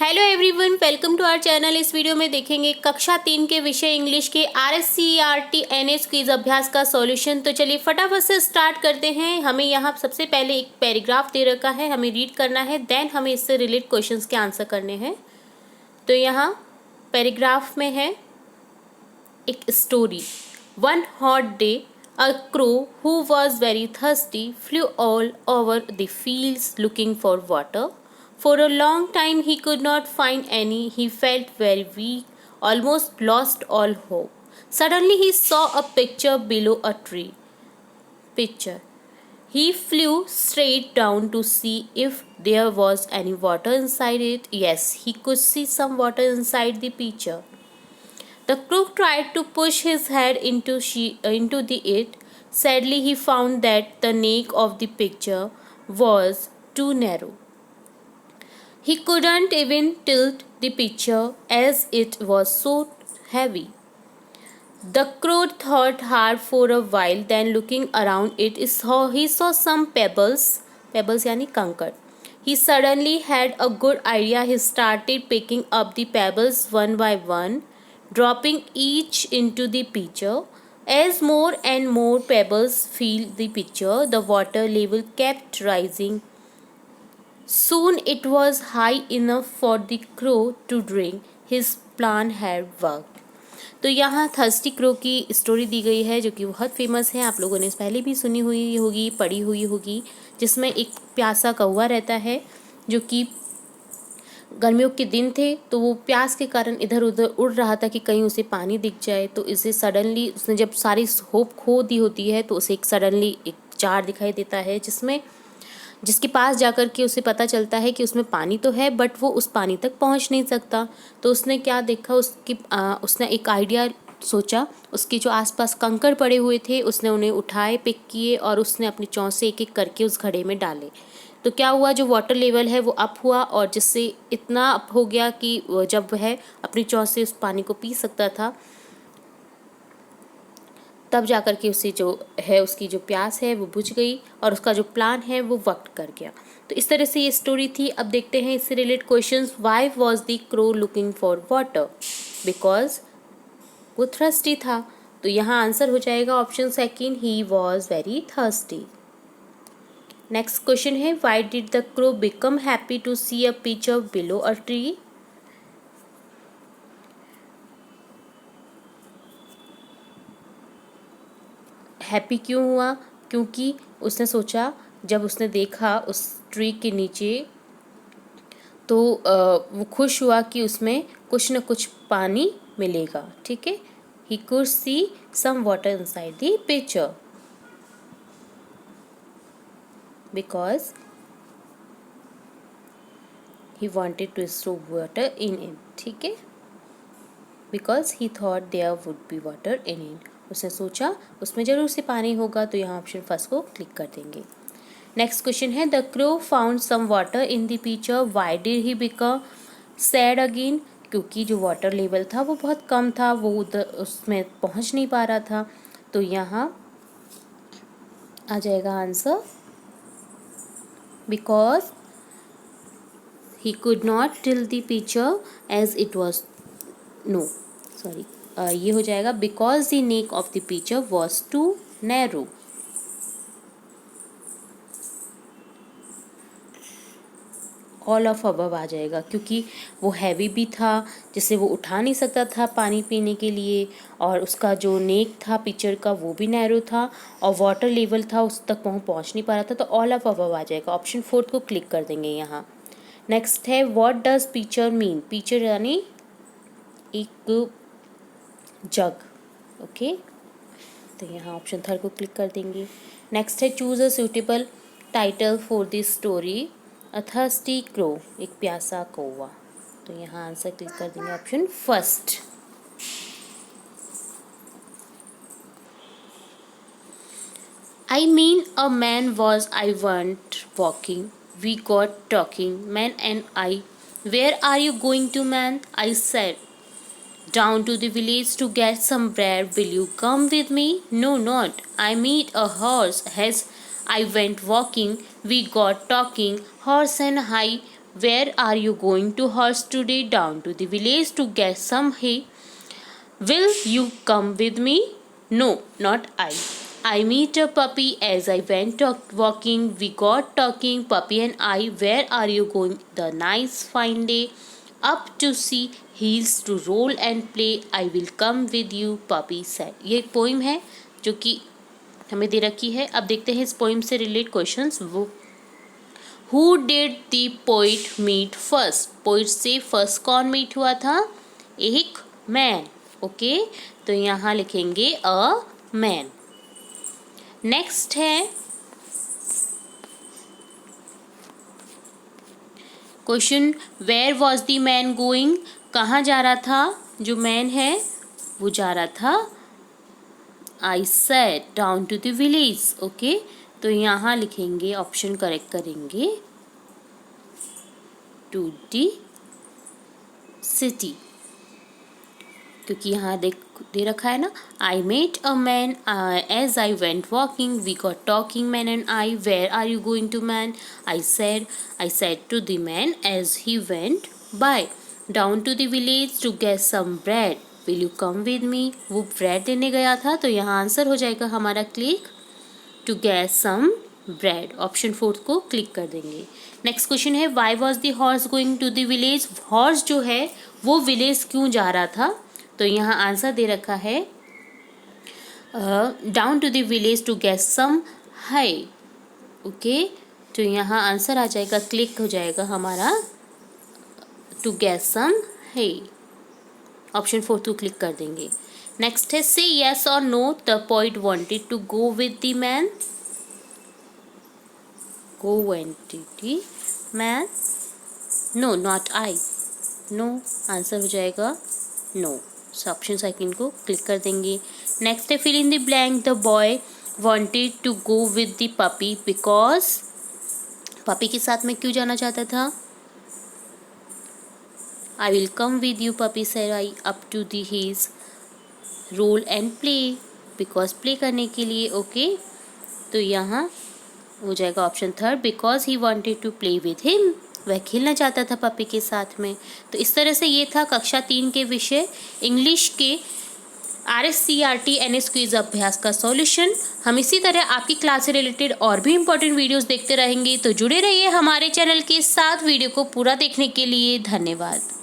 Hello everyone, welcome to our channel. इस video में देखेंगे कक्षा 3 के विषय इंग्लिश के RSCERT NS क्विज अभ्यास का सॉल्यूशन। तो चलिए फटाफट से स्टार्ट करते हैं। हमें यहाँ सबसे पहले एक पैराग्राफ दे रखा है, हमें रीड करना है, देन हमें इससे रिलेटेड क्वेश्चंस के आंसर करने हैं। तो यहाँ पैराग्राफ में है एक story. One hot day a crow who was very thirsty flew all over the fields looking for water. For a long time he could not find any. He felt very weak, almost lost all hope. Suddenly he saw a picture below a tree. Picture. He flew straight down to see if there was any water inside it. Yes, he could see some water inside the pitcher. The crow tried to push his head into it. Sadly, he found that the neck of the pitcher was too narrow. He couldn't even tilt the pitcher as it was so heavy. The crow thought hard for a while, then looking around he saw some pebbles. Pebbles यानी कंकड़. He suddenly had a good idea. He started picking up the pebbles one by one, dropping each into the pitcher. As more and more pebbles filled the pitcher, the water level kept rising. Soon it was high enough for the crow to drink. His plan had worked. तो यहाँ thirsty crow की story दी गई है जो कि बहुत famous है। आप लोगों ने पहले भी सुनी हुई होगी, पढ़ी हुई होगी, जिसमें एक प्यासा कौवा रहता है जो कि गर्मियों के दिन थे, तो वो प्यास के कारण इधर उधर उड़ रहा था कि कहीं उसे पानी दिख जाए। तो इसे सडनली उसने जब सारी होप खो दी होती है तो उसे सडनली एक जार दिखाई देता है जिसके पास जाकर के उसे पता चलता है कि उसमें पानी तो है बट वो उस पानी तक पहुंच नहीं सकता। तो उसने क्या देखा, उसने एक आइडिया सोचा। उसके जो आसपास कंकड़ पड़े हुए थे उसने उन्हें उठाए, पिक किए और उसने अपनी चोंच से एक एक करके उस घड़े में डाले। तो क्या हुआ, जो वाटर लेवल है वो अप हुआ और जिससे इतना अप हो गया कि जब वह अपनी चोंच से उस पानी को पी सकता था, तब जाकर के उसे जो है उसकी जो प्यास है वो बुझ गई और उसका जो प्लान है वो वर्क कर गया। तो इस तरह से ये स्टोरी थी। अब देखते हैं इससे related questions. Why was the crow looking for water? Because वो थर्स्टी था। तो यहाँ आंसर हो जाएगा option second, he was very thirsty. Next question है, why did the crow become happy to see a picture below a tree? Happy क्यों हुआ? क्योंकि उसने सोचा, जब उसने देखा उस ट्री के नीचे तो वो खुश हुआ कि उसमें कुछ न कुछ पानी मिलेगा। ठीक है, he could see some water inside the picture because he wanted to store water in it. ठीक है, because he thought there would be water in it. उसने सोचा उसमें जरूर से पानी होगा। तो यहाँ ऑप्शन फर्स्ट को क्लिक कर देंगे। नेक्स्ट क्वेश्चन है, the crow found some water in the picture, why did he become sad again? क्योंकि जो वाटर लेवल था वो बहुत कम था, वो उधर उसमें पहुँच नहीं पा रहा था। तो यहाँ आ जाएगा answer, because he could not tilt the pitcher as it was ये हो जाएगा because the neck of the pitcher was too narrow. All of above आ जाएगा क्योंकि वो हैवी भी था, जिससे वो उठा नहीं सकता था पानी पीने के लिए, और उसका जो नेक था पिक्चर का वो भी नैरो था और वाटर लेवल था उस तक पहुंच नहीं पा रहा था। तो ऑल ऑफ अबव आ जाएगा। ऑप्शन फोर्थ को क्लिक कर देंगे यहाँ। नेक्स्ट है, what does picture mean? Picture यानी एक जग। ओके, तो यहाँ ऑप्शन थर्ड को क्लिक कर देंगे। नेक्स्ट है, choose a suitable title for this story, a thirsty crow, एक प्यासा कौवा। तो यहाँ आंसर क्लिक कर देंगे option first. I mean, a man was I went walking. We got talking, man and I. Where are you going to, man? I said. Down to the village to get some bread. Will you come with me? No, not. I meet a horse. As I went walking, we got talking. Horse and I Where are you going to horse today? Down to the village to get some hay. Will you come with me? No, not I. I meet a puppy as I went walking. We got talking, puppy and I. Where are you going? The nice fine day. Up to see hills to roll and play. I will come with you, puppy said. ये एक poem है जो कि हमें दे रखी है. अब देखते हैं इस पोइम से रिलेटेड क्वेश्चंस. वो Who did the poet meet first? Poet से फर्स्ट कौन मीट हुआ था? एक मैन. ओके, तो यहाँ लिखेंगे अ मैन. नेक्स्ट है question, where was the man going? कहाँ जा रहा था? जो मैन है वो जा रहा था I said down to the village. Okay, तो यहाँ लिखेंगे, ऑप्शन करेक्ट करेंगे, टू द सिटी, क्योंकि यहाँ दे रखा है ना. I met a man as I went walking. We got talking man and I. Where are you going to man? I said to the man as he went by. Down to the village to get some bread. Will you come with me? वो bread लेने गया था, तो यहाँ answer हो जाएगा हमारा click to get some bread. Option 4 को क्लिक कर देंगे. नेक्स्ट क्वेश्चन है, why was the horse going to the village? Horse जो है वो विलेज क्यों जा रहा था? तो यहाँ आंसर दे रखा है down to the village to get some है. ओके, तो यहाँ आंसर आ जाएगा, क्लिक हो जाएगा हमारा टू गेट सम है. ऑप्शन 4 को क्लिक कर देंगे. नेक्स्ट है, से येस और no. The poet wanted to go with the man. Go wanted the man. No, not I. No, answer हो जाएगा नो. ऑप्शन सेकंड को क्लिक कर देंगे. नेक्स्ट है, fill in the blank. The boy wanted to go with the puppy because. Puppy के साथ में क्यों जाना चाहता था? I will come with you, puppy said I. Up to the hills roll and play. Because play करने के लिए. ओके, तो यहाँ हो जाएगा option 3, because he wanted to play with him. वह खेलना चाहता था पपी के साथ में. तो इस तरह से ये था कक्षा 3 के विषय इंग्लिश के RSCRT NS क्विज अभ्यास का सॉल्यूशन. हम इसी तरह आपकी क्लास से रिलेटेड और भी इंपॉर्टेंट वीडियोस देखते रहेंगे, तो जुड़े रहिए हमारे चैनल के साथ. वीडियो को पूरा देखने के लिए धन्यवाद.